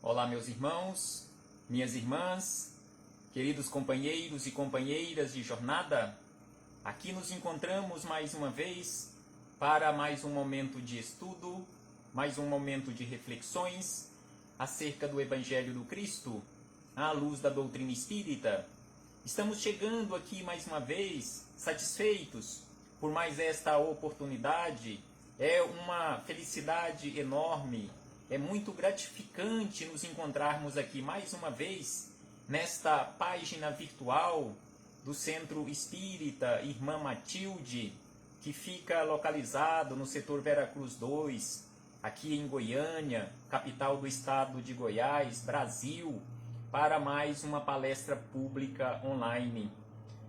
Olá, meus irmãos, minhas irmãs, queridos companheiros e companheiras de jornada. Aqui nos encontramos mais uma vez para mais um momento de estudo, mais um momento de reflexões acerca do Evangelho do Cristo, à luz da doutrina espírita. Estamos chegando aqui mais uma vez, satisfeitos por mais esta oportunidade. É uma felicidade enorme, é muito gratificante nos encontrarmos aqui mais uma vez nesta página virtual do Centro Espírita Irmã Matilde, que fica localizado no setor Veracruz 2, aqui em Goiânia, capital do estado de Goiás, Brasil, para mais uma palestra pública online.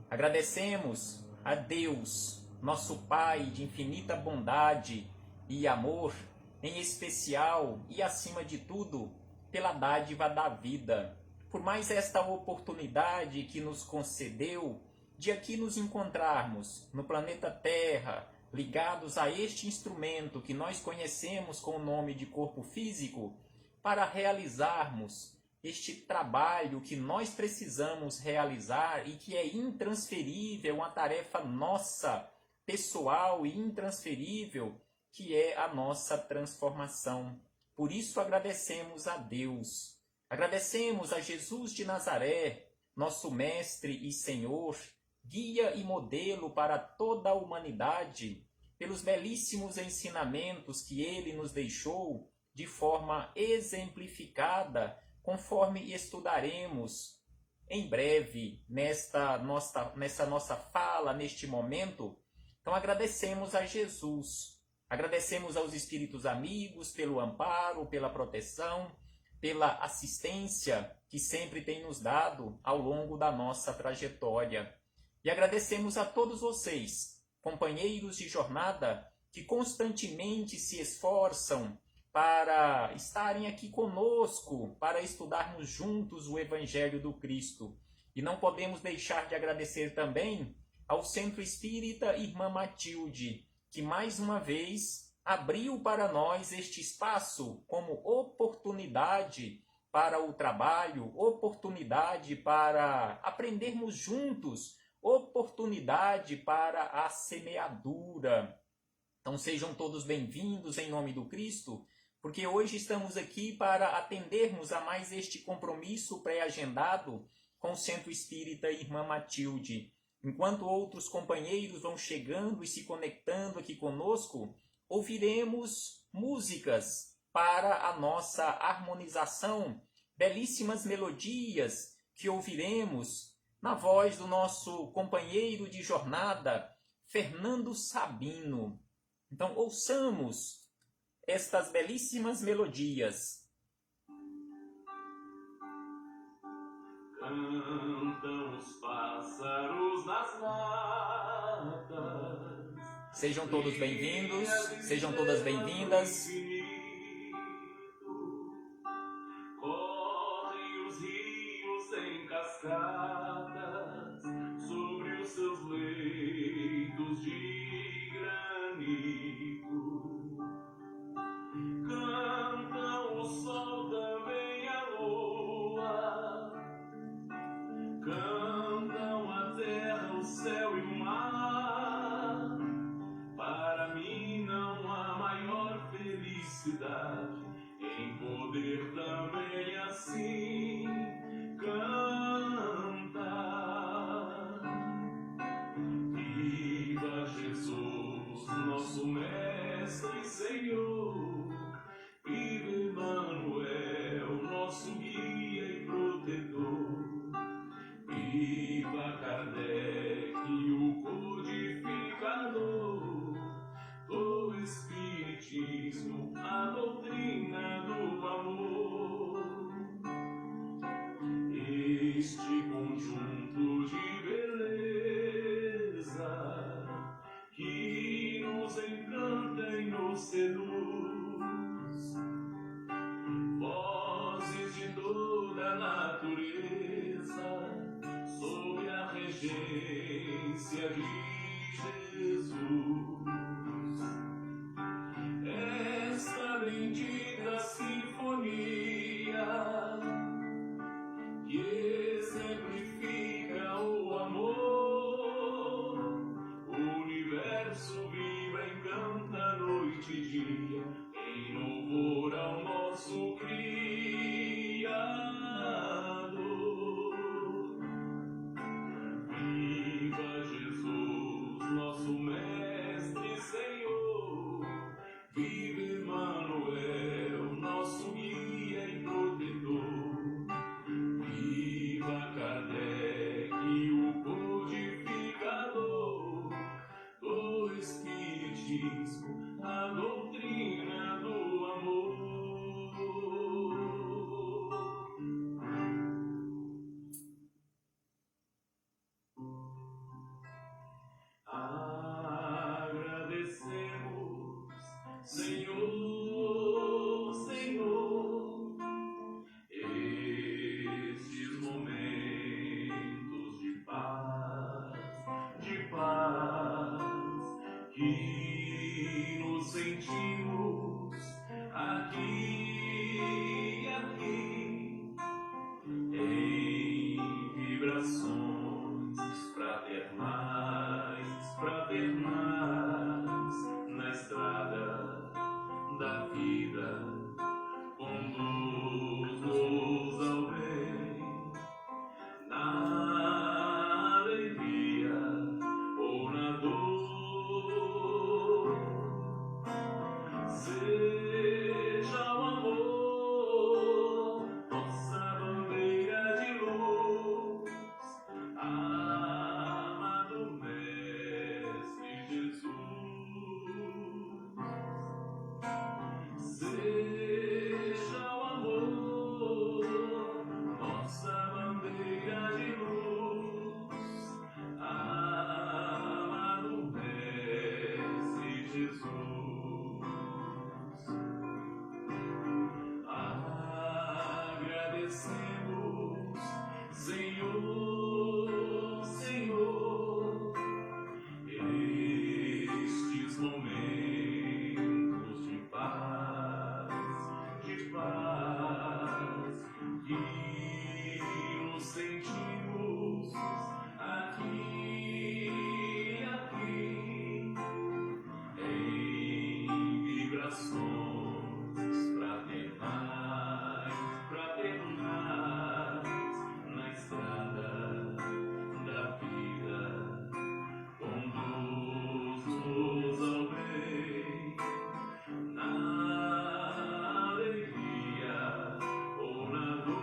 Agradecemos a Deus, nosso Pai de infinita bondade e amor, em especial e acima de tudo, pela dádiva da vida, por mais esta oportunidade que nos concedeu de aqui nos encontrarmos no planeta Terra, ligados a este instrumento que nós conhecemos com o nome de corpo físico, para realizarmos este trabalho que nós precisamos realizar e que é intransferível, uma tarefa nossa, pessoal e intransferível, que é a nossa transformação. Por isso agradecemos a Deus, agradecemos a Jesus de Nazaré, nosso Mestre e Senhor, guia e modelo para toda a humanidade, pelos belíssimos ensinamentos que Ele nos deixou de forma exemplificada, conforme estudaremos em breve nessa nossa fala, neste momento. Então agradecemos a Jesus. Agradecemos aos espíritos amigos pelo amparo, pela proteção, pela assistência que sempre tem nos dado ao longo da nossa trajetória. E agradecemos a todos vocês, companheiros de jornada, que constantemente se esforçam para estarem aqui conosco, para estudarmos juntos o Evangelho do Cristo. E não podemos deixar de agradecer também ao Centro Espírita Irmã Matilde, que mais uma vez abriu para nós este espaço como oportunidade para o trabalho, oportunidade para aprendermos juntos, oportunidade para a semeadura. Então sejam todos bem-vindos em nome do Cristo, porque hoje estamos aqui para atendermos a mais este compromisso pré-agendado com o Centro Espírita Irmã Matilde. Enquanto outros companheiros vão chegando e se conectando aqui conosco, ouviremos músicas para a nossa harmonização, belíssimas melodias que ouviremos na voz do nosso companheiro de jornada, Fernando Sabino. Então ouçamos estas belíssimas melodias. Cantam os pássaros nas matas. Sejam todos bem-vindos, sejam todas bem-vindas. Correm os rios em cascadas sobre os seus leitos de granito. Cantam o sol também a lua. Cantam a terra, o céu e o mar. Para mim não há maior felicidade em poder também assim cantar. Viva Jesus, nosso Mestre e Senhor. Viva Emmanuel, nosso guia e protetor. Viva Kardec, o codificador do Espiritismo, a doutrina do amor. Este conjunto de beleza que nos encanta e nos seduz, vozes de toda a natureza, sob a regência de Jesus. Esta bendita sinfonia paz que nos sentimos aqui, em vibrações fraternais, na estrada da vida. Conduz-nos ao bem, na alegria ou na dor.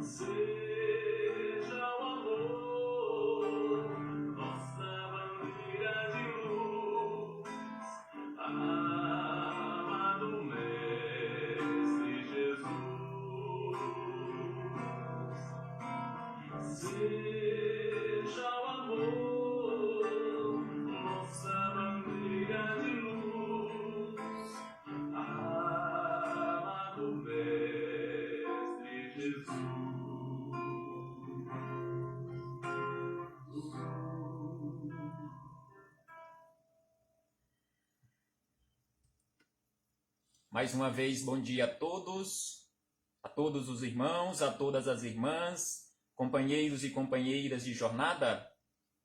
Seja o amor nossa bandeira de luz, amado Mestre Jesus. Seja o amor nossa bandeira de luz, amado Mestre Jesus. Mais uma vez, bom dia a todos os irmãos, a todas as irmãs, companheiros e companheiras de jornada.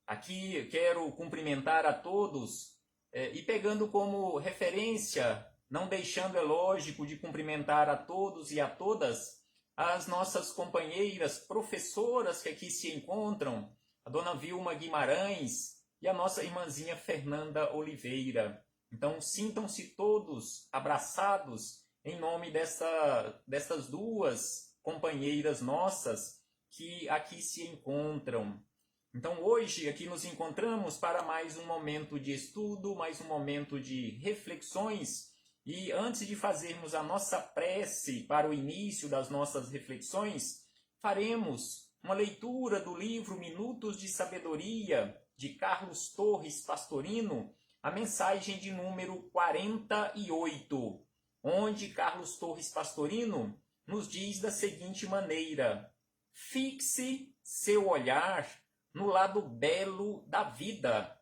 Aqui quero cumprimentar a todos e pegando como referência, não deixando, é lógico, de cumprimentar a todos e a todas as nossas companheiras professoras que aqui se encontram, a dona Vilma Guimarães e a nossa irmãzinha Fernanda Oliveira. Então, sintam-se todos abraçados em nome dessas duas companheiras nossas que aqui se encontram. Então, hoje aqui nos encontramos para mais um momento de estudo, mais um momento de reflexões. E antes de fazermos a nossa prece para o início das nossas reflexões, faremos uma leitura do livro Minutos de Sabedoria, de Carlos Torres Pastorino, a mensagem de número 48, onde Carlos Torres Pastorino nos diz da seguinte maneira: fixe seu olhar no lado belo da vida.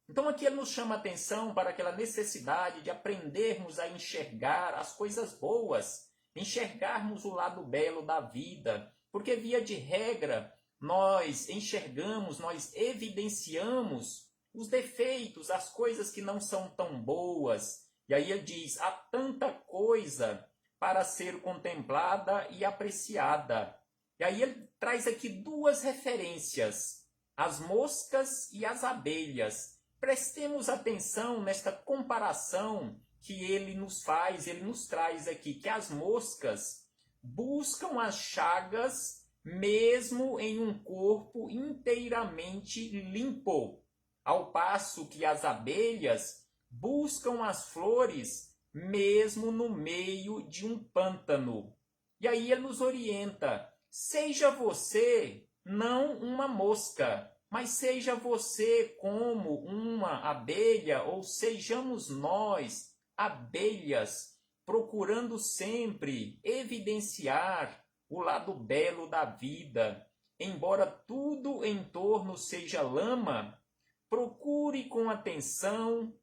Então aqui ele nos chama a atenção para aquela necessidade de aprendermos a enxergar as coisas boas, enxergarmos o lado belo da vida, porque via de regra nós enxergamos, nós evidenciamos os defeitos, as coisas que não são tão boas. E aí ele diz, há tanta coisa para ser contemplada e apreciada. E aí ele traz aqui duas referências, as moscas e as abelhas. Prestemos atenção nesta comparação que ele nos faz, ele nos traz aqui, que as moscas buscam as chagas mesmo em um corpo inteiramente limpo, ao passo que as abelhas buscam as flores mesmo no meio de um pântano. E aí ele nos orienta, seja você não uma mosca, mas seja você como uma abelha, ou sejamos nós abelhas, procurando sempre evidenciar o lado belo da vida. Embora tudo em torno seja lama, procure com atenção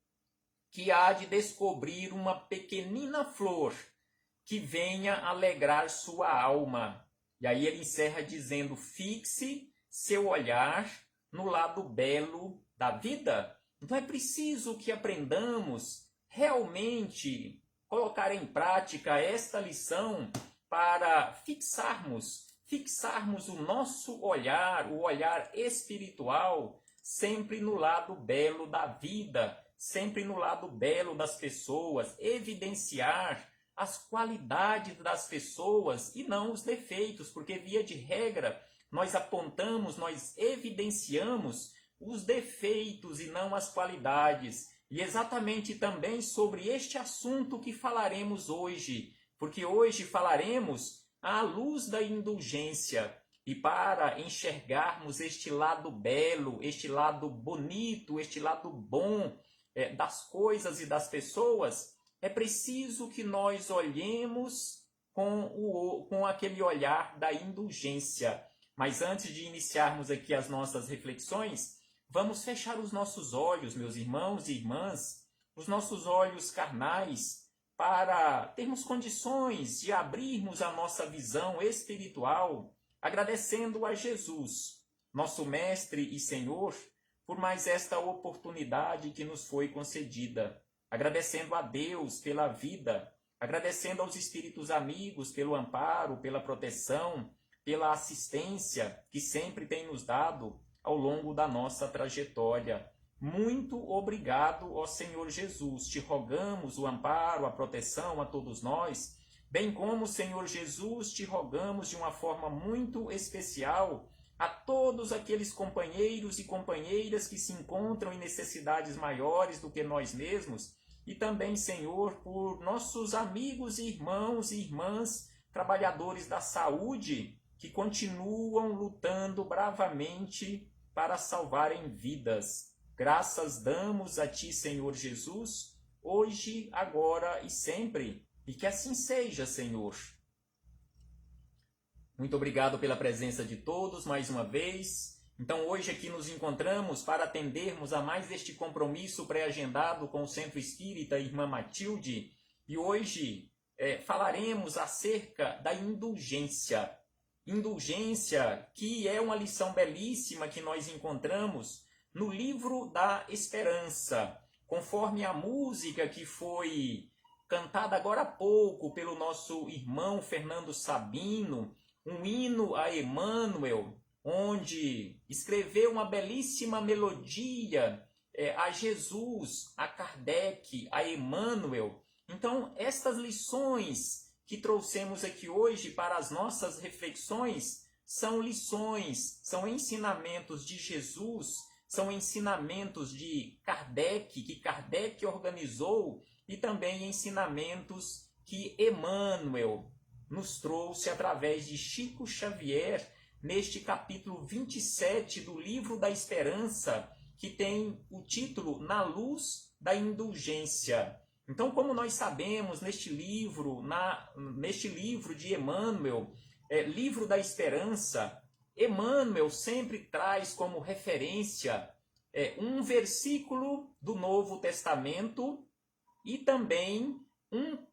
que há de descobrir uma pequenina flor que venha alegrar sua alma. E aí ele encerra dizendo, fixe seu olhar no lado belo da vida. Então é preciso que aprendamos realmente colocar em prática esta lição para fixarmos o nosso olhar, o olhar espiritual, sempre no lado belo da vida, sempre no lado belo das pessoas, evidenciar as qualidades das pessoas e não os defeitos, porque via de regra nós apontamos, nós evidenciamos os defeitos e não as qualidades. E exatamente também sobre este assunto que falaremos hoje, porque hoje falaremos à luz da indulgência. E para enxergarmos este lado belo, este lado bonito, este lado bom das coisas e das pessoas, é preciso que nós olhemos com aquele olhar da indulgência. Mas antes de iniciarmos aqui as nossas reflexões, vamos fechar os nossos olhos, meus irmãos e irmãs, os nossos olhos carnais, para termos condições de abrirmos a nossa visão espiritual, agradecendo a Jesus, nosso Mestre e Senhor, por mais esta oportunidade que nos foi concedida, agradecendo a Deus pela vida, agradecendo aos espíritos amigos pelo amparo, pela proteção, pela assistência que sempre tem nos dado ao longo da nossa trajetória. Muito obrigado, ó Senhor Jesus. Te rogamos o amparo, a proteção a todos nós, bem como, Senhor Jesus, te rogamos de uma forma muito especial a todos aqueles companheiros e companheiras que se encontram em necessidades maiores do que nós mesmos, e também, Senhor, por nossos amigos, irmãos e irmãs, trabalhadores da saúde, que continuam lutando bravamente para salvarem vidas. Graças damos a Ti, Senhor Jesus, hoje, agora e sempre, e que assim seja, Senhor. Muito obrigado pela presença de todos mais uma vez. Então hoje aqui nos encontramos para atendermos a mais este compromisso pré-agendado com o Centro Espírita Irmã Matilde, e hoje falaremos acerca da indulgência. Indulgência, que é uma lição belíssima que nós encontramos no livro da Esperança, conforme a música que foi cantada agora há pouco pelo nosso irmão Fernando Sabino, um hino a Emmanuel, onde escreveu uma belíssima melodia a Jesus, a Kardec, a Emmanuel. Então, estas lições que trouxemos aqui hoje para as nossas reflexões são lições, são ensinamentos de Jesus, são ensinamentos de Kardec, que Kardec organizou, e também ensinamentos que Emmanuel nos trouxe através de Chico Xavier, neste capítulo 27 do Livro da Esperança, que tem o título Na Luz da Indulgência. Então, como nós sabemos, neste livro de Emmanuel, Livro da Esperança, Emmanuel sempre traz como referência um versículo do Novo Testamento e também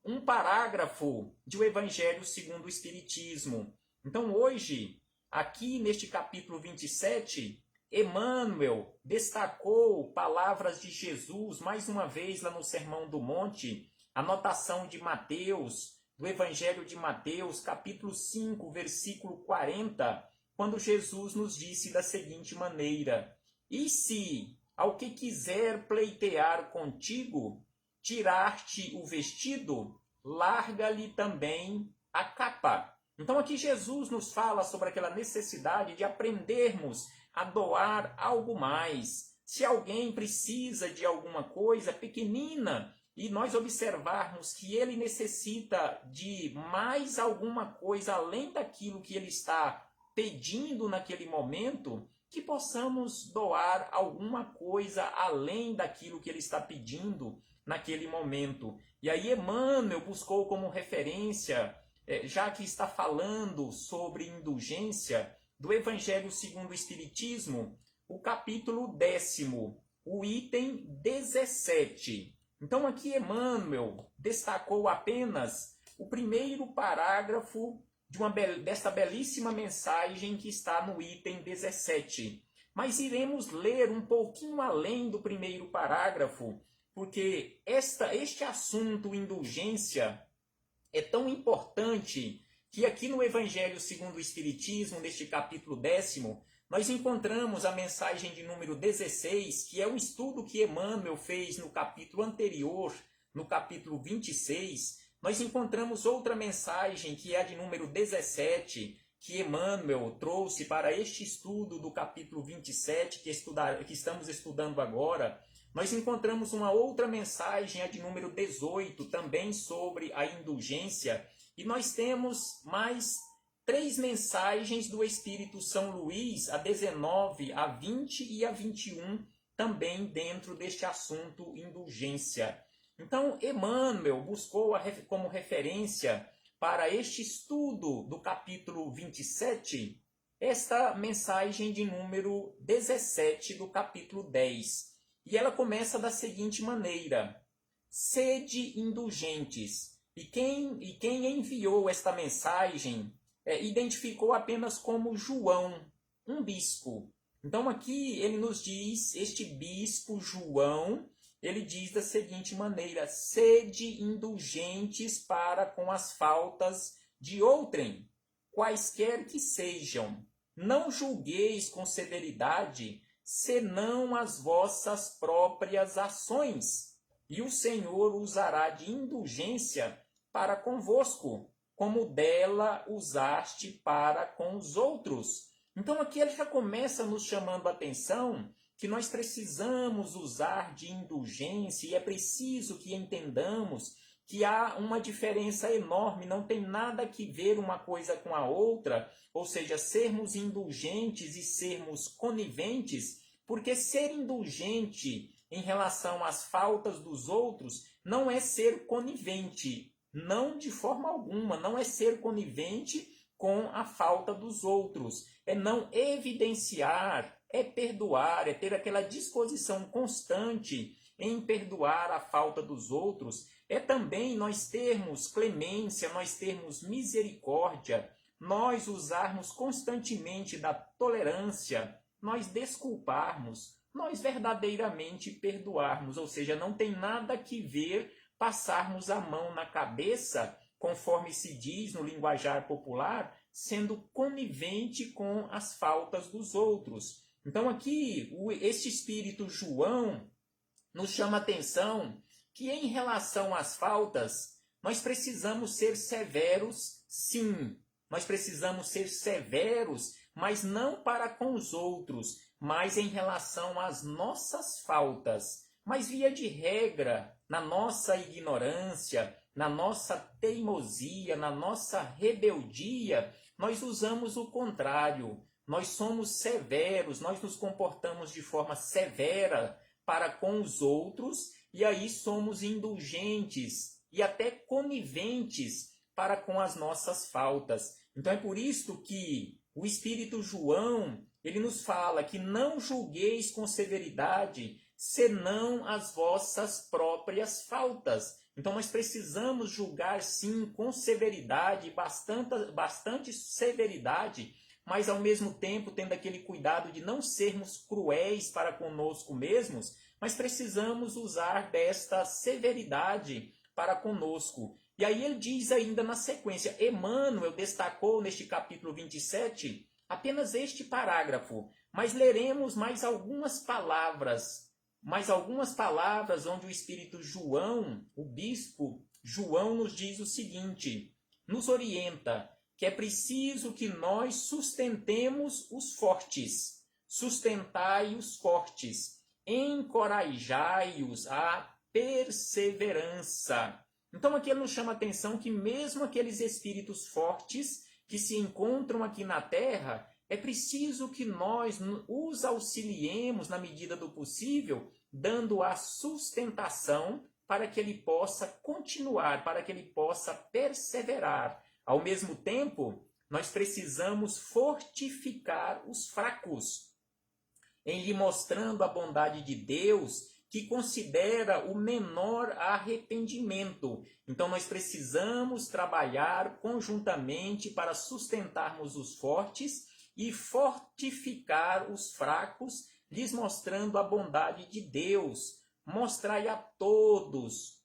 um parágrafo do Evangelho segundo o Espiritismo. Então hoje, aqui neste capítulo 27, Emmanuel destacou palavras de Jesus, mais uma vez lá no Sermão do Monte, anotação de Mateus, do Evangelho de Mateus, capítulo 5, versículo 40, quando Jesus nos disse da seguinte maneira: E se, ao que quiser pleitear contigo, tirar-te o vestido, larga-lhe também a capa. Então aqui Jesus nos fala sobre aquela necessidade de aprendermos a doar algo mais. Se alguém precisa de alguma coisa pequenina e nós observarmos que ele necessita de mais alguma coisa além daquilo que ele está pedindo naquele momento, que possamos doar alguma coisa além daquilo que ele está pedindo naquele momento. E aí Emmanuel buscou como referência, já que está falando sobre indulgência, do Evangelho segundo o Espiritismo, o capítulo 10º, o item 17. Então aqui Emmanuel destacou apenas o primeiro parágrafo desta belíssima mensagem que está no item 17. Mas iremos ler um pouquinho além do primeiro parágrafo, porque este assunto, indulgência, é tão importante que aqui no Evangelho segundo o Espiritismo, neste capítulo 10º, nós encontramos a mensagem de número 16, que é um estudo que Emmanuel fez no capítulo anterior, no capítulo 26. Nós encontramos outra mensagem, que é a de número 17, que Emmanuel trouxe para este estudo do capítulo 27, que estamos estudando agora. Nós encontramos uma outra mensagem, a de número 18, também sobre a indulgência. E nós temos mais 3 mensagens do Espírito São Luís, a 19, a 20 e a 21, também dentro deste assunto indulgência. Então, Emmanuel buscou como referência para este estudo do capítulo 27, esta mensagem de número 17 do capítulo 10. E ela começa da seguinte maneira: sede indulgentes. E quem enviou esta mensagem identificou apenas como João, um bispo. Então aqui ele nos diz, este bispo João, ele diz da seguinte maneira: sede indulgentes para com as faltas de outrem, quaisquer que sejam. Não julgueis com severidade, senão as vossas próprias ações. E o Senhor usará de indulgência para convosco, como dela usaste para com os outros. Então aqui ele já começa nos chamando a atenção que nós precisamos usar de indulgência e é preciso que entendamos que há uma diferença enorme, não tem nada que ver uma coisa com a outra, ou seja, sermos indulgentes e sermos coniventes, porque ser indulgente em relação às faltas dos outros não é ser conivente, não de forma alguma, não é ser conivente com a falta dos outros, é não evidenciar, é perdoar, é ter aquela disposição constante em perdoar a falta dos outros, é também nós termos clemência, nós termos misericórdia, nós usarmos constantemente da tolerância, nós desculparmos, nós verdadeiramente perdoarmos, ou seja, não tem nada que ver passarmos a mão na cabeça, conforme se diz no linguajar popular, sendo conivente com as faltas dos outros. Então aqui, este espírito João nos chama a atenção que em relação às faltas, nós precisamos ser severos, sim. Nós precisamos ser severos, mas não para com os outros, mas em relação às nossas faltas. Mas via de regra, na nossa ignorância, na nossa teimosia, na nossa rebeldia, nós usamos o contrário. Nós somos severos, nós nos comportamos de forma severa para com os outros e aí somos indulgentes e até coniventes para com as nossas faltas. Então é por isso que o Espírito João, ele nos fala que não julgueis com severidade, senão as vossas próprias faltas. Então nós precisamos julgar sim com severidade, bastante severidade, mas ao mesmo tempo tendo aquele cuidado de não sermos cruéis para conosco mesmos, mas precisamos usar desta severidade para conosco. E aí ele diz ainda na sequência, Emmanuel destacou neste capítulo 27 apenas este parágrafo, mas leremos mais algumas palavras onde o Espírito João, o bispo João, nos diz o seguinte, nos orienta que é preciso que nós sustentemos os fortes, sustentai os fortes, encorajai-os à perseverança. Então aqui ele nos chama a atenção que mesmo aqueles espíritos fortes que se encontram aqui na Terra, é preciso que nós os auxiliemos na medida do possível, dando a sustentação para que ele possa continuar, para que ele possa perseverar. Ao mesmo tempo, nós precisamos fortificar os fracos, em lhe mostrando a bondade de Deus, que considera o menor arrependimento. Então nós precisamos trabalhar conjuntamente para sustentarmos os fortes e fortificar os fracos, lhes mostrando a bondade de Deus. Mostrai a todos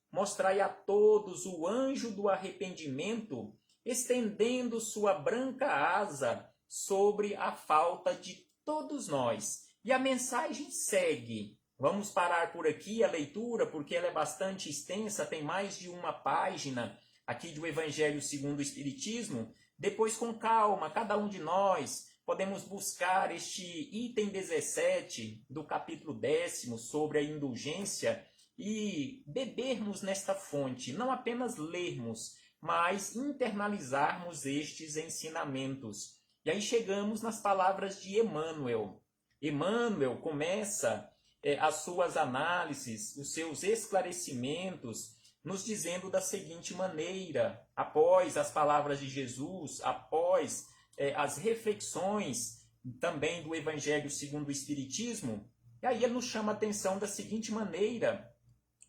o anjo do arrependimento, estendendo sua branca asa sobre a falta de todos nós. E a mensagem segue. Vamos parar por aqui a leitura, porque ela é bastante extensa, tem mais de uma página aqui do Evangelho segundo o Espiritismo. Depois, com calma, cada um de nós podemos buscar este item 17 do capítulo 10 sobre a indulgência e bebermos nesta fonte, não apenas lermos, mas internalizarmos estes ensinamentos. E aí chegamos nas palavras de Emmanuel. Emmanuel começa as suas análises, os seus esclarecimentos, nos dizendo da seguinte maneira, após as palavras de Jesus, após as reflexões também do Evangelho segundo o Espiritismo, e aí ele nos chama a atenção da seguinte maneira,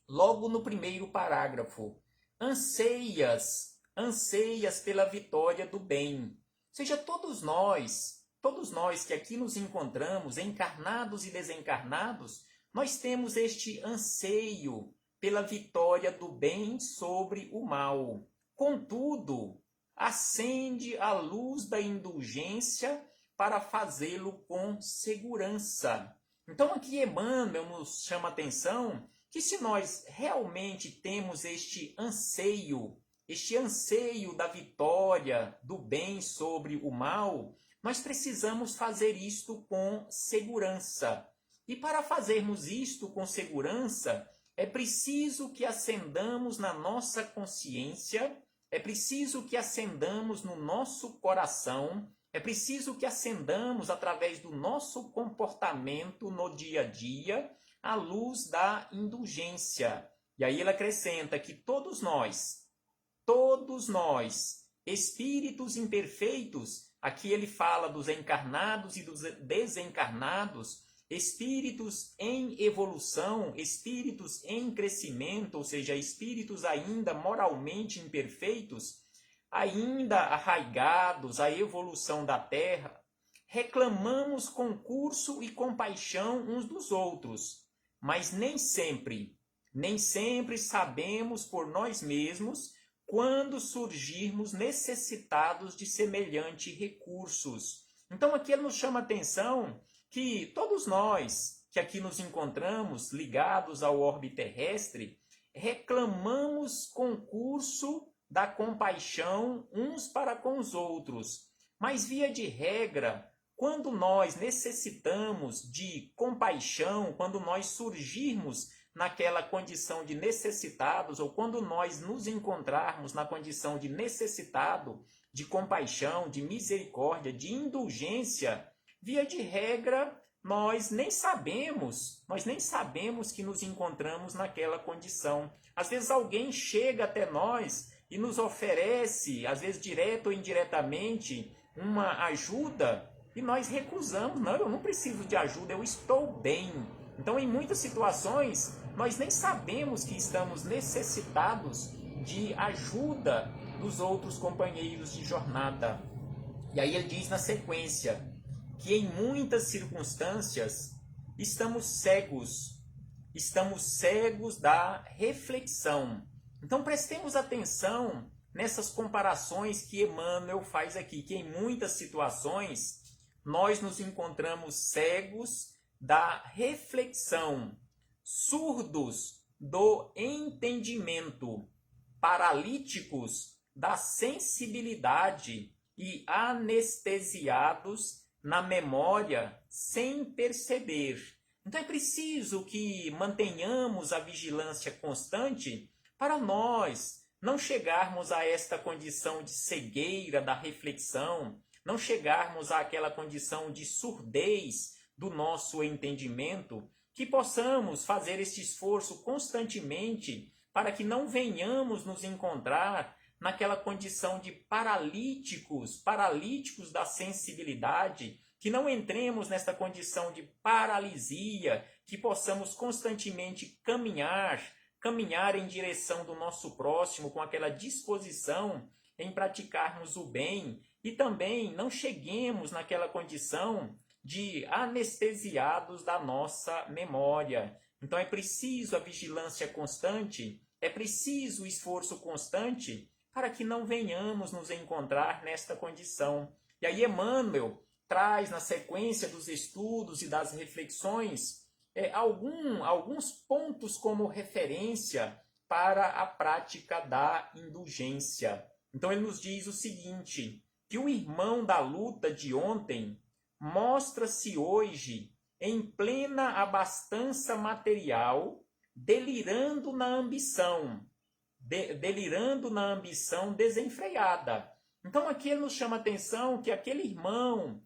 logo no primeiro parágrafo, anseias pela vitória do bem. Ou seja, todos nós que aqui nos encontramos, encarnados e desencarnados, nós temos este anseio pela vitória do bem sobre o mal. Contudo, acende a luz da indulgência para fazê-lo com segurança. Então aqui Emmanuel nos chama a atenção que se nós realmente temos este anseio da vitória do bem sobre o mal, nós precisamos fazer isto com segurança. E para fazermos isto com segurança, é preciso que acendamos na nossa consciência, é preciso que acendamos no nosso coração, é preciso que acendamos através do nosso comportamento no dia a dia a luz da indulgência. E aí ele acrescenta que todos nós, espíritos imperfeitos, aqui ele fala dos encarnados e dos desencarnados, espíritos em evolução, espíritos em crescimento, ou seja, espíritos ainda moralmente imperfeitos, ainda arraigados à evolução da Terra, reclamamos concurso e compaixão uns dos outros, mas nem sempre sabemos por nós mesmos quando surgirmos necessitados de semelhantes recursos. Então aqui ele nos chama a atenção que todos nós que aqui nos encontramos ligados ao orbe terrestre, reclamamos concurso da compaixão uns para com os outros. Mas, via de regra, quando nós necessitamos de compaixão, quando nós surgirmos naquela condição de necessitados, ou quando nós nos encontrarmos na condição de necessitado, de compaixão, de misericórdia, de indulgência, via de regra, nós nem sabemos que nos encontramos naquela condição. Às vezes alguém chega até nós e nos oferece, às vezes direto ou indiretamente, uma ajuda e nós recusamos. Não, eu não preciso de ajuda, eu estou bem. Então, em muitas situações, nós nem sabemos que estamos necessitados de ajuda dos outros companheiros de jornada. E aí ele diz na sequência que em muitas circunstâncias estamos cegos da reflexão. Então prestemos atenção nessas comparações que Emmanuel faz aqui, que em muitas situações nós nos encontramos cegos da reflexão, surdos do entendimento, paralíticos da sensibilidade e anestesiados na memória sem perceber. Então é preciso que mantenhamos a vigilância constante para nós não chegarmos a esta condição de cegueira da reflexão, não chegarmos àquela condição de surdez do nosso entendimento, que possamos fazer este esforço constantemente para que não venhamos nos encontrar naquela condição de paralíticos da sensibilidade, que não entremos nesta condição de paralisia, que possamos constantemente caminhar em direção do nosso próximo com aquela disposição em praticarmos o bem e também não cheguemos naquela condição de anestesiados da nossa memória. Então é preciso a vigilância constante, é preciso o esforço constante para que não venhamos nos encontrar nesta condição. E aí Emmanuel traz na sequência dos estudos e das reflexões alguns pontos como referência para a prática da indulgência. Então ele nos diz o seguinte, que o irmão da luta de ontem mostra-se hoje em plena abastança material, delirando na ambição desenfreada. Então aqui ele nos chama a atenção que aquele irmão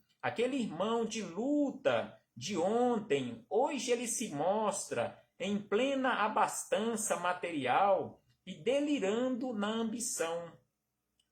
de luta de ontem, hoje ele se mostra em plena abastança material e delirando na ambição.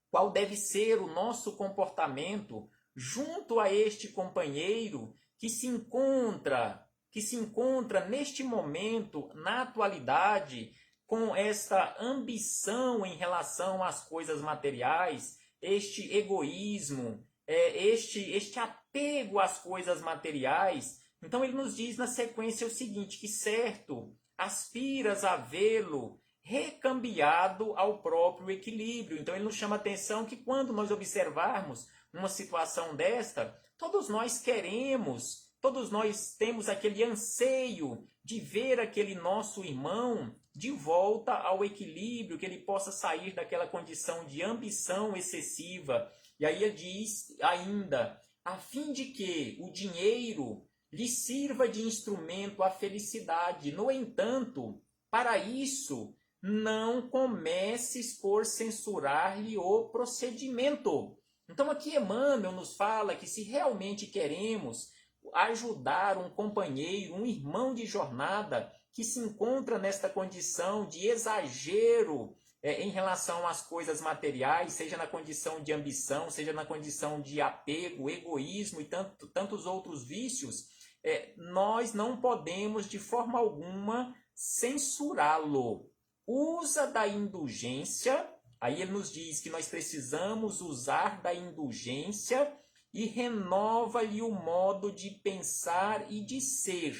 Qual deve ser o nosso comportamento junto a este companheiro que se encontra que se encontra neste momento, na atualidade, com esta ambição em relação às coisas materiais, este egoísmo, este apego às coisas materiais. Então ele nos diz na sequência o seguinte, que certo, aspiras a vê-lo recambiado ao próprio equilíbrio. Então ele nos chama a atenção que quando nós observarmos uma situação desta, todos nós queremos, todos nós temos aquele anseio de ver aquele nosso irmão de volta ao equilíbrio, que ele possa sair daquela condição de ambição excessiva. E aí ele diz ainda, a fim de que o dinheiro lhe sirva de instrumento à felicidade. No entanto, para isso, não comeces por censurar-lhe o procedimento. Então aqui Emmanuel nos fala que se realmente queremos ajudar um companheiro, um irmão de jornada que se encontra nesta condição de exagero em relação às coisas materiais, seja na condição de ambição, seja na condição de apego, egoísmo e tantos outros vícios, nós não podemos de forma alguma censurá-lo. Usa da indulgência, aí ele nos diz que nós precisamos usar da indulgência e renova-lhe o modo de pensar e de ser.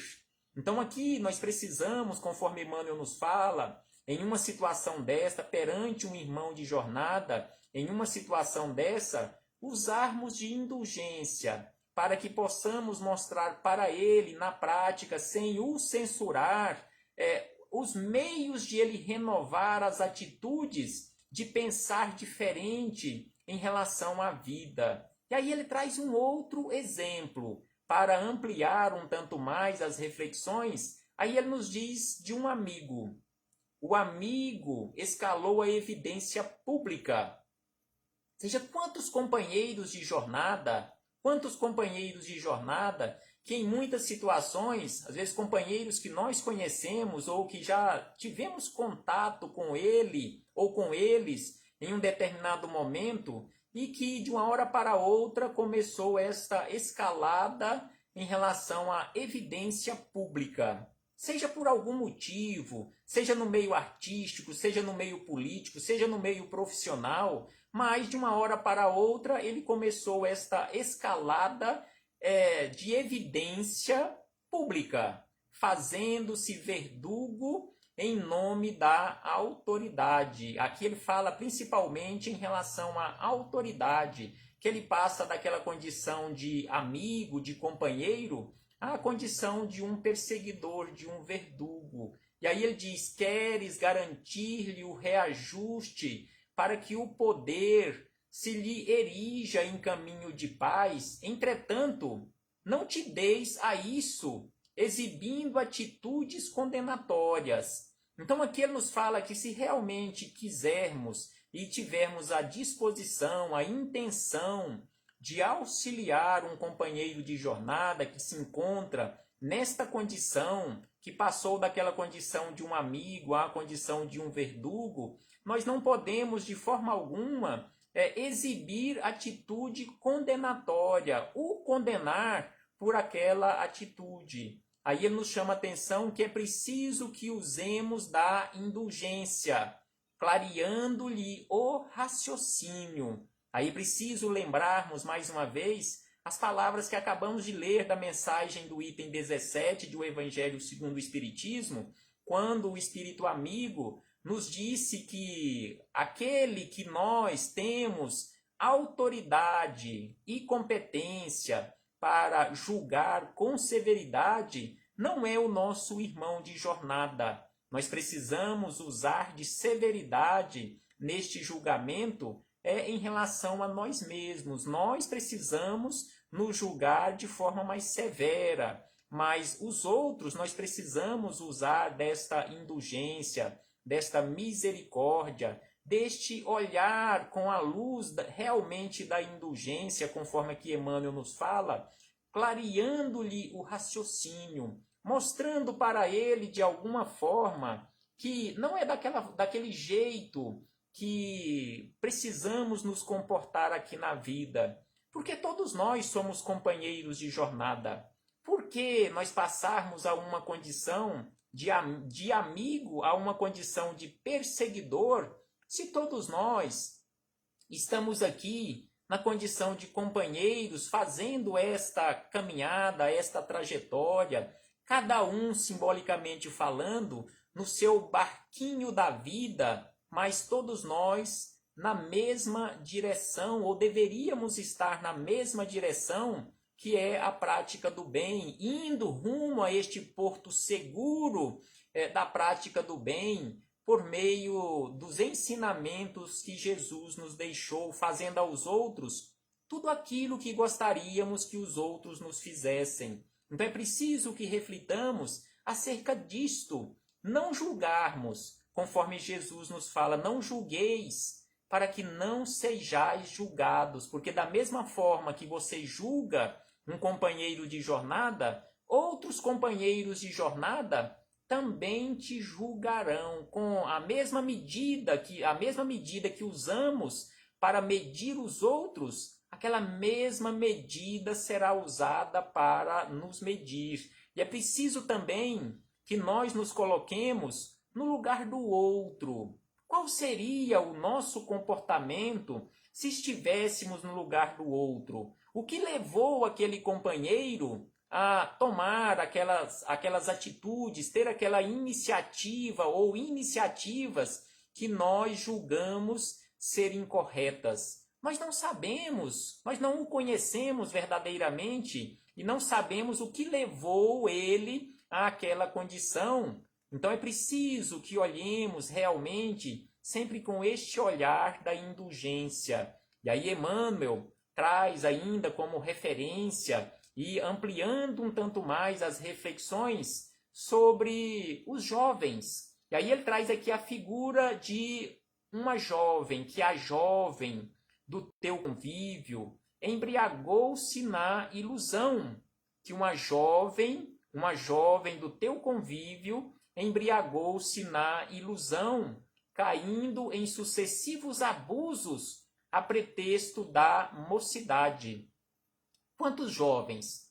Então aqui nós precisamos, conforme Emmanuel nos fala, em uma situação desta, perante um irmão de jornada, em uma situação dessa, usarmos de indulgência, para que possamos mostrar para ele, na prática, sem o censurar, os meios de ele renovar as atitudes de pensar diferente em relação à vida. E aí ele traz um outro exemplo, para ampliar um tanto mais as reflexões. Aí ele nos diz de um amigo. O amigo escalou a evidência pública. Ou seja, quantos companheiros de jornada que em muitas situações, às vezes companheiros que nós conhecemos ou que já tivemos contato com ele ou com eles em um determinado momento e que de uma hora para outra começou esta escalada em relação à evidência pública. Seja por algum motivo, seja no meio artístico, seja no meio político, seja no meio profissional, mas de uma hora para outra ele começou esta escalada de evidência pública, fazendo-se verdugo em nome da autoridade. Aqui ele fala principalmente em relação à autoridade, que ele passa daquela condição de amigo, de companheiro, à condição de um perseguidor, de um verdugo. E aí ele diz, queres garantir-lhe o reajuste para que o poder se lhe erija em caminho de paz, entretanto, não te deis a isso, exibindo atitudes condenatórias. Então aqui ele nos fala que se realmente quisermos e tivermos a disposição, a intenção de auxiliar um companheiro de jornada que se encontra nesta condição, que passou daquela condição de um amigo à condição de um verdugo, nós não podemos de forma alguma exibir atitude condenatória, o condenar por aquela atitude. Aí ele nos chama a atenção que é preciso que usemos da indulgência, clareando-lhe o raciocínio. Aí preciso lembrarmos mais uma vez as palavras que acabamos de ler da mensagem do item 17 do Evangelho segundo o Espiritismo, quando o Espírito Amigo nos disse que aquele que nós temos autoridade e competência para julgar com severidade não é o nosso irmão de jornada. Nós precisamos usar de severidade neste julgamento em relação a nós mesmos. Nós precisamos nos julgar de forma mais severa, mas os outros nós precisamos usar desta indulgência, desta misericórdia, deste olhar com a luz realmente da indulgência, conforme aqui Emmanuel nos fala, clareando-lhe o raciocínio, mostrando para ele de alguma forma que não é daquele jeito que precisamos nos comportar aqui na vida, porque todos nós somos companheiros de jornada. Por por que nós passarmos a uma condição de amigo, a uma condição de perseguidor, se todos nós estamos aqui na condição de companheiros, fazendo esta caminhada, esta trajetória, cada um simbolicamente falando, no seu barquinho da vida, mas todos nós na mesma direção, ou deveríamos estar na mesma direção, que é a prática do bem, indo rumo a este porto seguro da prática do bem, por meio dos ensinamentos que Jesus nos deixou, fazendo aos outros tudo aquilo que gostaríamos que os outros nos fizessem. Então é preciso que reflitamos acerca disto, não julgarmos, conforme Jesus nos fala, não julgueis, para que não sejais julgados, porque da mesma forma que você julga um companheiro de jornada, outros companheiros de jornada também te julgarão com a mesma medida que usamos para medir os outros, aquela mesma medida será usada para nos medir. E é preciso também que nós nos coloquemos no lugar do outro. Qual seria o nosso comportamento se estivéssemos no lugar do outro? O que levou aquele companheiro a tomar aquelas atitudes, ter aquela iniciativa ou iniciativas que nós julgamos ser incorretas? Nós não sabemos, nós não o conhecemos verdadeiramente e não sabemos o que levou ele àquela condição. Então é preciso que olhemos realmente sempre com este olhar da indulgência. E aí Emmanuel traz ainda como referência e ampliando um tanto mais as reflexões sobre os jovens. E aí ele traz aqui a figura de uma jovem, que a jovem do teu convívio embriagou-se na ilusão, que uma jovem do teu convívio embriagou-se na ilusão, caindo em sucessivos abusos a pretexto da mocidade. Quantos jovens,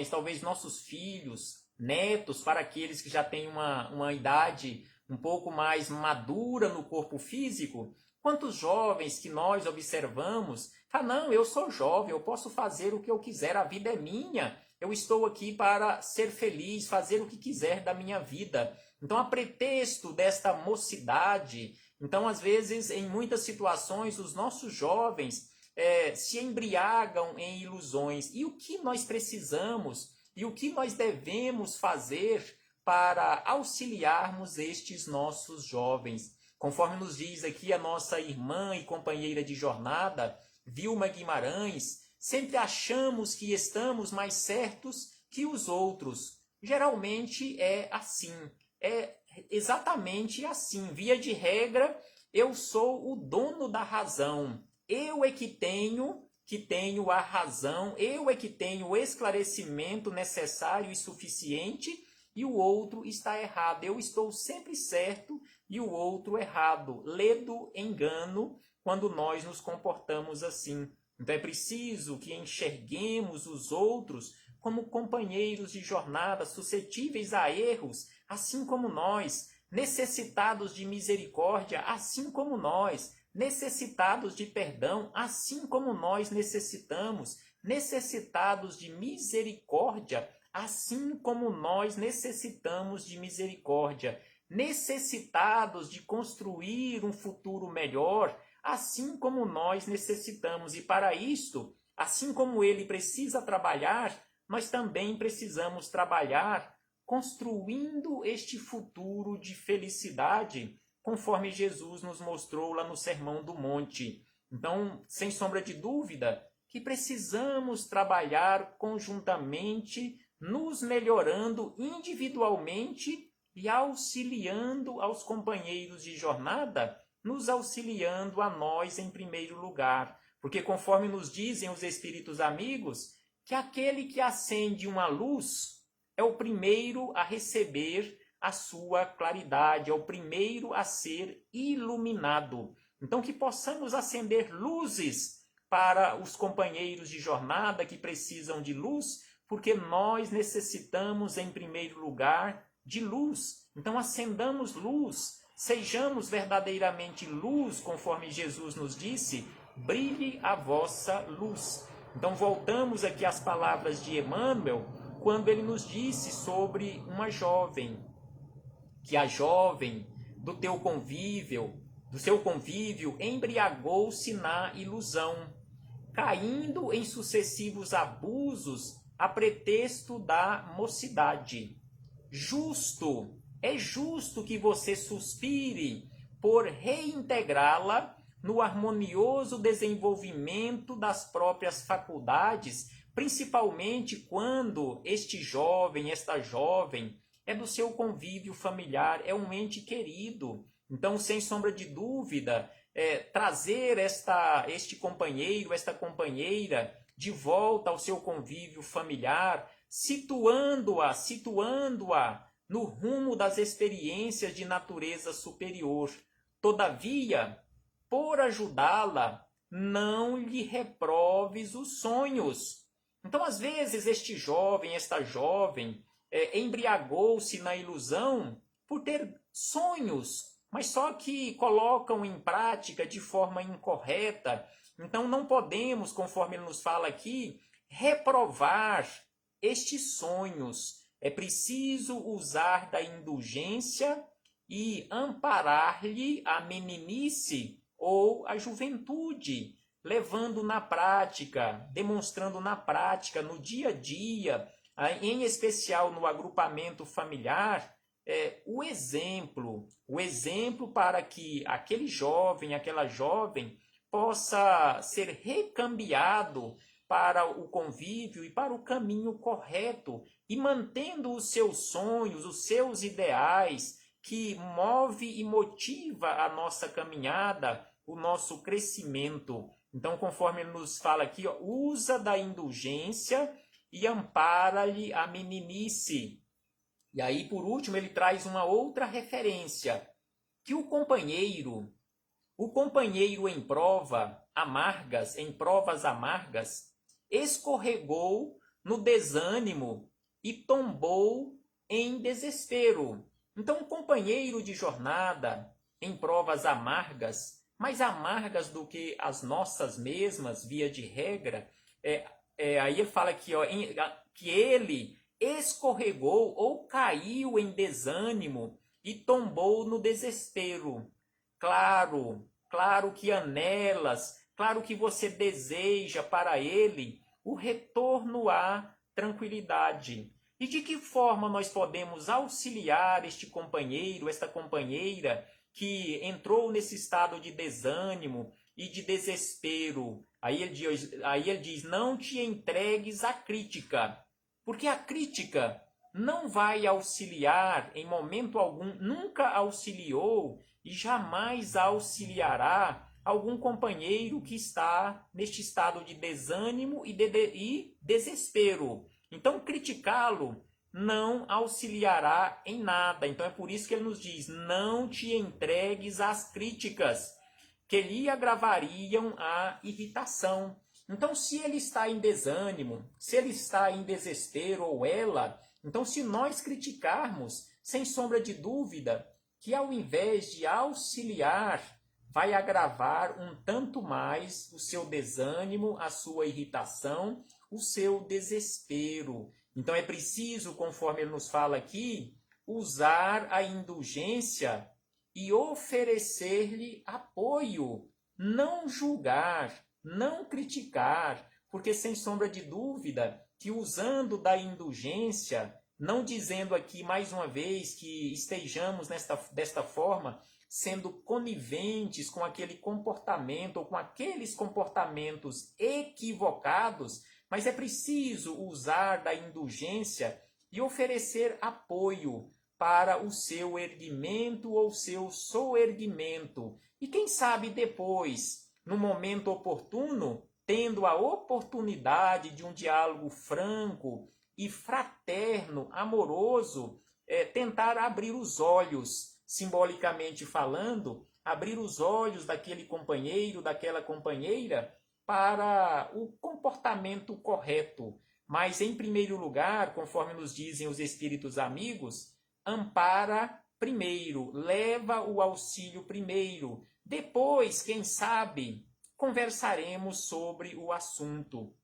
talvez nossos filhos, netos, para aqueles que já têm uma idade um pouco mais madura no corpo físico, quantos jovens que nós observamos, não, eu sou jovem, eu posso fazer o que eu quiser, a vida é minha, eu estou aqui para ser feliz, fazer o que quiser da minha vida. Então, a pretexto desta mocidade, então, às vezes, em muitas situações, os nossos jovens se embriagam em ilusões. E o que nós precisamos e o que nós devemos fazer para auxiliarmos estes nossos jovens? Conforme nos diz aqui a nossa irmã e companheira de jornada, Vilma Guimarães, sempre achamos que estamos mais certos que os outros. Geralmente é assim, é exatamente assim. Via de regra, eu sou o dono da razão. Eu é que tenho a razão, eu é que tenho o esclarecimento necessário e suficiente, e o outro está errado. Eu estou sempre certo e o outro errado. Ledo engano quando nós nos comportamos assim. Então é preciso que enxerguemos os outros como companheiros de jornada, suscetíveis a erros, assim como nós, necessitados de misericórdia, assim como nós, necessitados de perdão, assim como nós necessitamos, necessitados de misericórdia, assim como nós necessitamos de misericórdia, necessitados de construir um futuro melhor, assim como nós necessitamos. E para isto, assim como ele precisa trabalhar, nós também precisamos trabalhar construindo este futuro de felicidade, conforme Jesus nos mostrou lá no Sermão do Monte. Então, sem sombra de dúvida, que precisamos trabalhar conjuntamente, nos melhorando individualmente e auxiliando aos companheiros de jornada, nos auxiliando a nós em primeiro lugar. Porque conforme nos dizem os espíritos amigos, que aquele que acende uma luz é o primeiro a receber a sua claridade, é o primeiro a ser iluminado. Então que possamos acender luzes para os companheiros de jornada que precisam de luz, porque nós necessitamos, em primeiro lugar, de luz. Então, acendamos luz, sejamos verdadeiramente luz, conforme Jesus nos disse, brilhe a vossa luz. Então, voltamos aqui às palavras de Emmanuel, quando ele nos disse sobre uma jovem, que a jovem do seu convívio, embriagou-se na ilusão, caindo em sucessivos abusos a pretexto da mocidade. É justo que você suspire por reintegrá-la no harmonioso desenvolvimento das próprias faculdades, principalmente quando este jovem, esta jovem, é do seu convívio familiar, é um ente querido. Então, sem sombra de dúvida, trazer este companheiro, esta companheira, de volta ao seu convívio familiar, situando-a no rumo das experiências de natureza superior. Todavia, por ajudá-la, não lhe reproves os sonhos. Então, às vezes, este jovem, esta jovem, embriagou-se na ilusão por ter sonhos, mas só que colocam em prática de forma incorreta. Então, não podemos, conforme ele nos fala aqui, reprovar estes sonhos. É preciso usar da indulgência e amparar-lhe a meninice ou a juventude, levando na prática, demonstrando na prática, no dia a dia, em especial no agrupamento familiar, o exemplo para que aquele jovem, aquela jovem, possa ser recambiado para o convívio e para o caminho correto, e mantendo os seus sonhos, os seus ideais, que move e motiva a nossa caminhada, o nosso crescimento. Então, conforme ele nos fala aqui, usa da indulgência e ampara-lhe a meninice. E aí, por último, ele traz uma outra referência, que o companheiro em provas amargas, escorregou no desânimo e tombou em desespero. Então, um companheiro de jornada em provas amargas, mais amargas do que as nossas mesmas, via de regra, aí ele fala aqui, que ele escorregou ou caiu em desânimo e tombou no desespero. Claro que anelas, claro que você deseja para ele o retorno à tranquilidade. E de que forma nós podemos auxiliar este companheiro, esta companheira que entrou nesse estado de desânimo e de desespero? Aí ele diz, não te entregues à crítica, porque a crítica não vai auxiliar em momento algum, nunca auxiliou e jamais auxiliará algum companheiro que está neste estado de desânimo e desespero. Então, criticá-lo não auxiliará em nada. Então, é por isso que ele nos diz, não te entregues às críticas, que lhe agravariam a irritação. Então, se ele está em desânimo, se ele está em desespero ou ela, então se nós criticarmos, sem sombra de dúvida, que ao invés de auxiliar, vai agravar um tanto mais o seu desânimo, a sua irritação, o seu desespero. Então é preciso, conforme ele nos fala aqui, usar a indulgência e oferecer-lhe apoio, não julgar, não criticar, porque sem sombra de dúvida que usando da indulgência, não dizendo aqui mais uma vez que estejamos desta forma, sendo coniventes com aquele comportamento ou com aqueles comportamentos equivocados, mas é preciso usar da indulgência e oferecer apoio para o seu erguimento ou seu soerguimento. E quem sabe depois, no momento oportuno, tendo a oportunidade de um diálogo franco e fraterno, amoroso, tentar abrir os olhos, simbolicamente falando, abrir os olhos daquele companheiro, daquela companheira, para o comportamento correto. mas em primeiro lugar, conforme nos dizem os espíritos amigos, ampara primeiro, leva o auxílio primeiro. Depois, quem sabe, conversaremos sobre o assunto.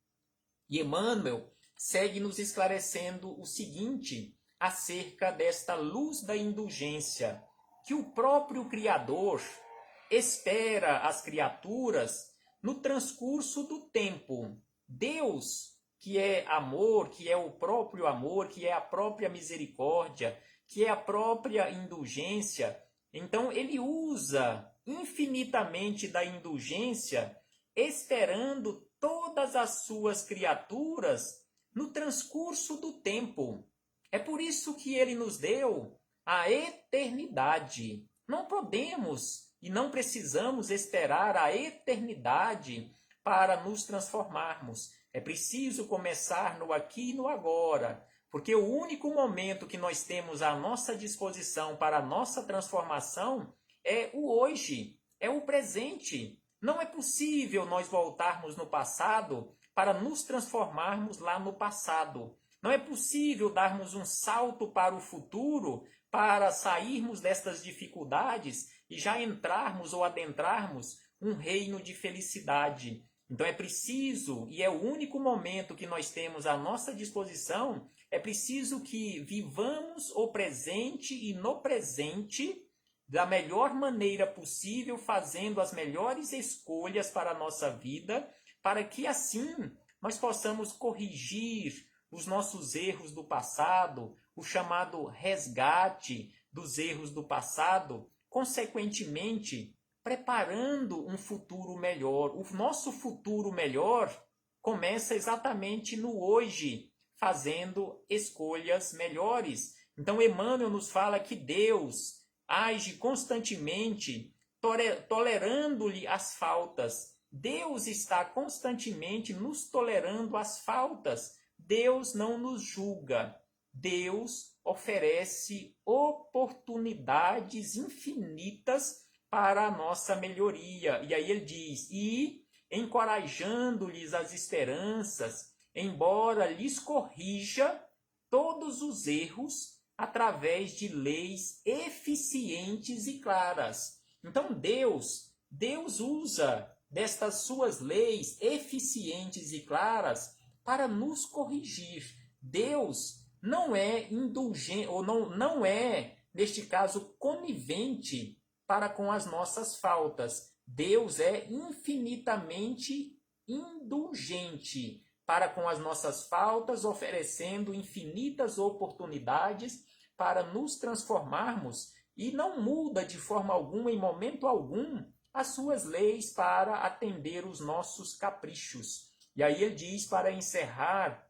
E Emmanuel segue nos esclarecendo o seguinte acerca desta luz da indulgência, que o próprio Criador espera as criaturas no transcurso do tempo. Deus, que é amor, que é o próprio amor, que é a própria misericórdia, que é a própria indulgência, então ele usa infinitamente da indulgência, esperando todas as suas criaturas no transcurso do tempo. É por isso que ele nos deu a eternidade. Não podemos e não precisamos esperar a eternidade para nos transformarmos. É preciso começar no aqui e no agora, porque o único momento que nós temos à nossa disposição para a nossa transformação é o hoje, é o presente. Não é possível nós voltarmos no passado para nos transformarmos lá no passado. Não é possível darmos um salto para o futuro para sairmos destas dificuldades e já entrarmos ou adentrarmos um reino de felicidade. Então é preciso, e é o único momento que nós temos à nossa disposição, é preciso que vivamos o presente e no presente da melhor maneira possível, fazendo as melhores escolhas para a nossa vida, para que assim nós possamos corrigir os nossos erros do passado, o chamado resgate dos erros do passado, consequentemente, preparando um futuro melhor. O nosso futuro melhor começa exatamente no hoje, fazendo escolhas melhores. Então, Emmanuel nos fala que Deus age constantemente tolerando-lhe as faltas. Deus está constantemente nos tolerando as faltas. Deus não nos julga. Deus oferece oportunidades infinitas para a nossa melhoria. E aí ele diz, e encorajando-lhes as esperanças, embora lhes corrija todos os erros através de leis eficientes e claras. Então Deus usa destas suas leis eficientes e claras para nos corrigir. Deus não é indulgente, ou não é, neste caso, conivente para com as nossas faltas. Deus é infinitamente indulgente para com as nossas faltas, oferecendo infinitas oportunidades para nos transformarmos, e não muda de forma alguma, em momento algum, as suas leis para atender os nossos caprichos. E aí ele diz, para encerrar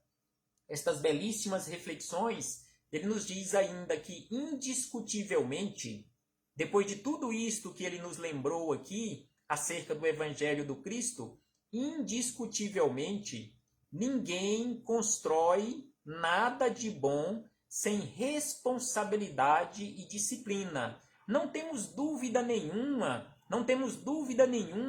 estas belíssimas reflexões, ele nos diz ainda que, indiscutivelmente, depois de tudo isto que ele nos lembrou aqui, acerca do Evangelho do Cristo, indiscutivelmente, ninguém constrói nada de bom sem responsabilidade e disciplina. Não temos dúvida nenhuma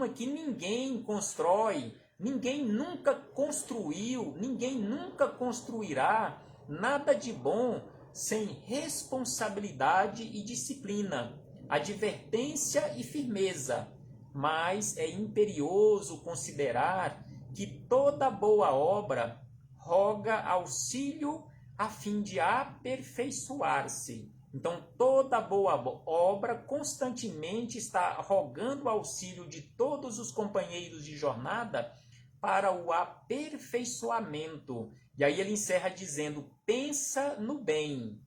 que ninguém constrói, ninguém nunca construiu, ninguém nunca construirá nada de bom sem responsabilidade e disciplina, advertência e firmeza. Mas é imperioso considerar que toda boa obra roga auxílio a fim de aperfeiçoar-se. Então, toda boa obra constantemente está rogando auxílio de todos os companheiros de jornada para o aperfeiçoamento. E aí ele encerra dizendo, pensa no bem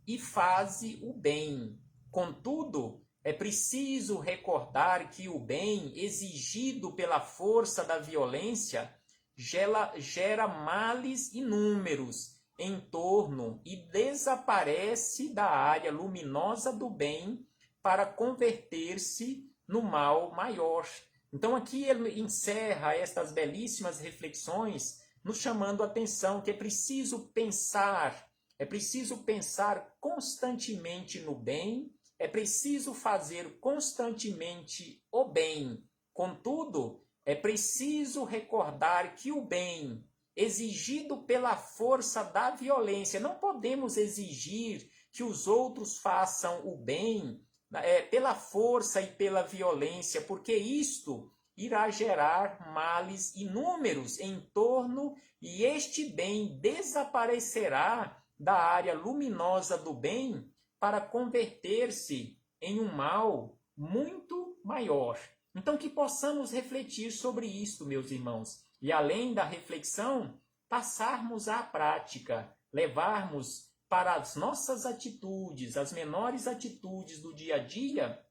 e faze o bem. Contudo, é preciso recordar que o bem exigido pela força da violência gera males inúmeros em torno e desaparece da área luminosa do bem para converter-se no mal maior. Então aqui ele encerra estas belíssimas reflexões nos chamando a atenção que é preciso pensar constantemente no bem, é preciso fazer constantemente o bem. Contudo, é preciso recordar que o bem exigido pela força da violência. Não podemos exigir que os outros façam o bem pela força e pela violência, porque isto irá gerar males inúmeros em torno e este bem desaparecerá da área luminosa do bem para converter-se em um mal muito maior. Então, que possamos refletir sobre isto, meus irmãos, e além da reflexão, passarmos à prática, levarmos para as nossas atitudes, as menores atitudes do dia a dia,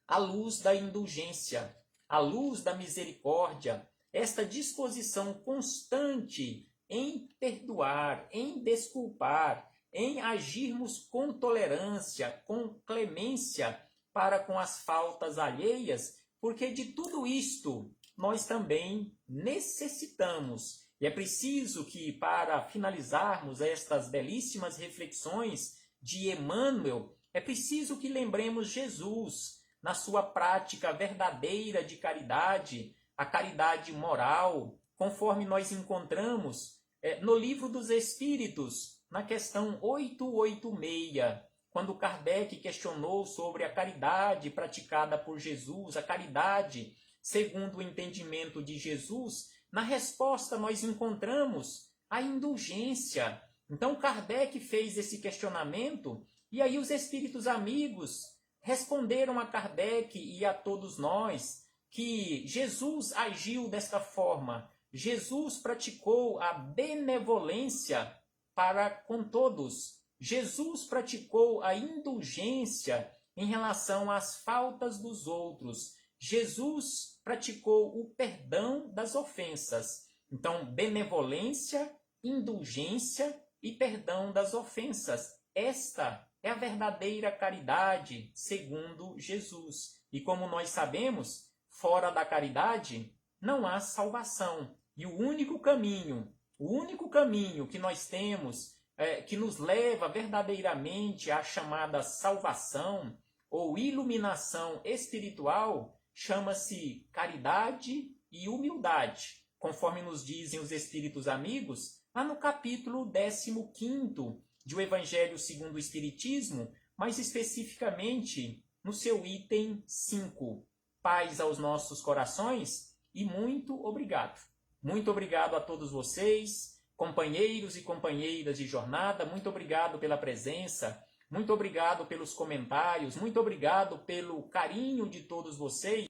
a luz da indulgência, a luz da misericórdia, esta disposição constante em perdoar, em desculpar, em agirmos com tolerância, com clemência para com as faltas alheias, porque de tudo isto nós também necessitamos. E é preciso que, para finalizarmos estas belíssimas reflexões de Emmanuel, é preciso que lembremos Jesus na sua prática verdadeira de caridade, a caridade moral, conforme nós encontramos no Livro dos Espíritos, na questão 886, quando Kardec questionou sobre a caridade praticada por Jesus, a caridade segundo o entendimento de Jesus. Na resposta nós encontramos a indulgência. Então Kardec fez esse questionamento e aí os espíritos amigos responderam a Kardec e a todos nós que Jesus agiu desta forma. Jesus praticou a benevolência para com todos. Jesus praticou a indulgência em relação às faltas dos outros. Jesus praticou o perdão das ofensas. Então, benevolência, indulgência e perdão das ofensas. Esta é a verdadeira caridade segundo Jesus. E como nós sabemos, fora da caridade não há salvação. E o único caminho que nós temos, que nos leva verdadeiramente à chamada salvação ou iluminação espiritual, chama-se caridade e humildade, conforme nos dizem os Espíritos Amigos, lá no capítulo 15º de O Evangelho segundo o Espiritismo, mais especificamente no seu item 5. Paz aos nossos corações e muito obrigado. Muito obrigado a todos vocês, companheiros e companheiras de jornada, muito obrigado pela presença, muito obrigado pelos comentários, muito obrigado pelo carinho de todos vocês.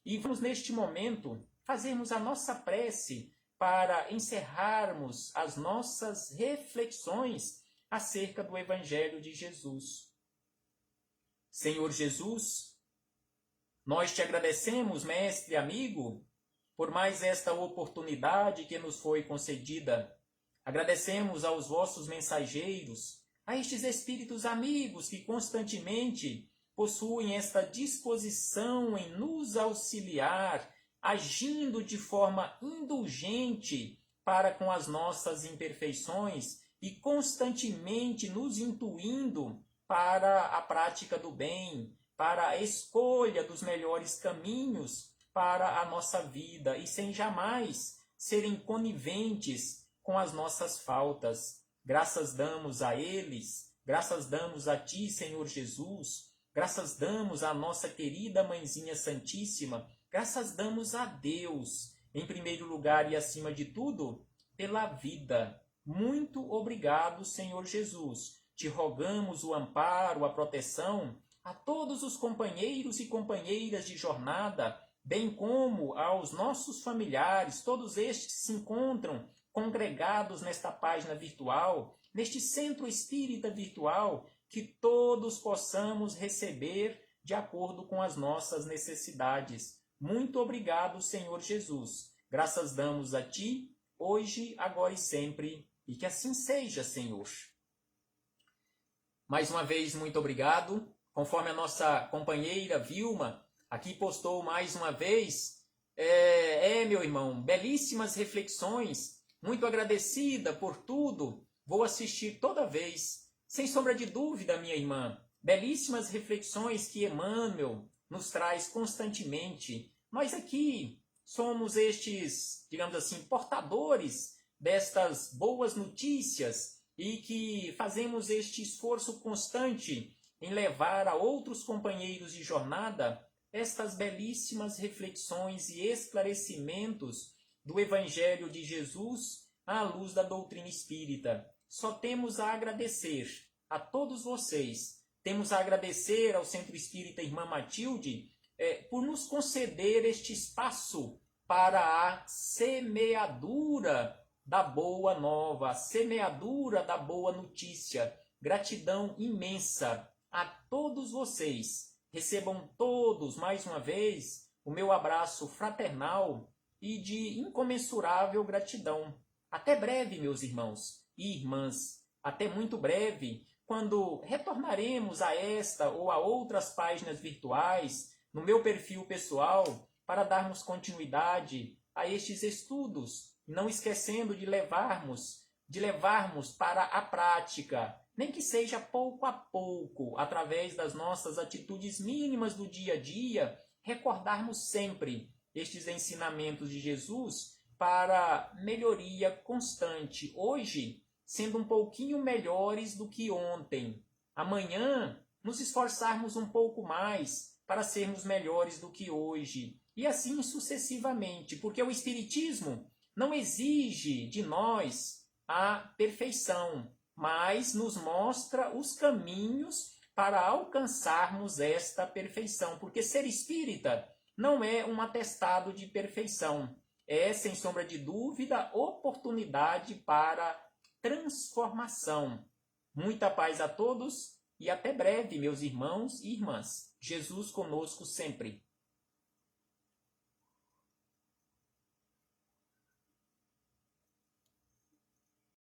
E vamos neste momento fazermos a nossa prece para encerrarmos as nossas reflexões acerca do Evangelho de Jesus. Senhor Jesus, nós te agradecemos, mestre amigo, por mais esta oportunidade que nos foi concedida. Agradecemos aos vossos mensageiros, a estes espíritos amigos que constantemente possuem esta disposição em nos auxiliar, agindo de forma indulgente para com as nossas imperfeições e constantemente nos intuindo para a prática do bem, para a escolha dos melhores caminhos para a nossa vida e sem jamais serem coniventes com as nossas faltas. Graças damos a eles, graças damos a Ti, Senhor Jesus, graças damos à nossa querida Mãezinha Santíssima, graças damos a Deus, em primeiro lugar e acima de tudo, pela vida. Muito obrigado, Senhor Jesus. Te rogamos o amparo, a proteção a todos os companheiros e companheiras de jornada, bem como aos nossos familiares, todos estes que se encontram congregados nesta página virtual, neste centro espírita virtual, que todos possamos receber de acordo com as nossas necessidades. Muito obrigado, Senhor Jesus. Graças damos a Ti, hoje, agora e sempre, e que assim seja, Senhor. Mais uma vez, muito obrigado. Conforme a nossa companheira Vilma aqui postou mais uma vez, meu irmão, belíssimas reflexões, muito agradecida por tudo, vou assistir toda vez, sem sombra de dúvida, minha irmã, belíssimas reflexões que Emmanuel nos traz constantemente. Nós aqui somos estes, digamos assim, portadores destas boas notícias e que fazemos este esforço constante em levar a outros companheiros de jornada estas belíssimas reflexões e esclarecimentos do Evangelho de Jesus à luz da doutrina espírita. Só temos a agradecer a todos vocês. Temos a agradecer ao Centro Espírita Irmã Matilde por nos conceder este espaço para a semeadura da boa nova, a semeadura da boa notícia. Gratidão imensa a todos vocês. Recebam todos, mais uma vez, o meu abraço fraternal e de incomensurável gratidão. Até breve, meus irmãos e irmãs. Até muito breve, quando retornaremos a esta ou a outras páginas virtuais, no meu perfil pessoal, para darmos continuidade a estes estudos, não esquecendo de levarmos para a prática, nem que seja pouco a pouco, através das nossas atitudes mínimas do dia a dia, recordarmos sempre estes ensinamentos de Jesus para melhoria constante. Hoje, sendo um pouquinho melhores do que ontem. Amanhã, nos esforçarmos um pouco mais para sermos melhores do que hoje. E assim sucessivamente, porque o Espiritismo não exige de nós a perfeição, mas nos mostra os caminhos para alcançarmos esta perfeição. Porque ser espírita não é um atestado de perfeição. É, sem sombra de dúvida, oportunidade para transformação. Muita paz a todos e até breve, meus irmãos e irmãs. Jesus conosco sempre.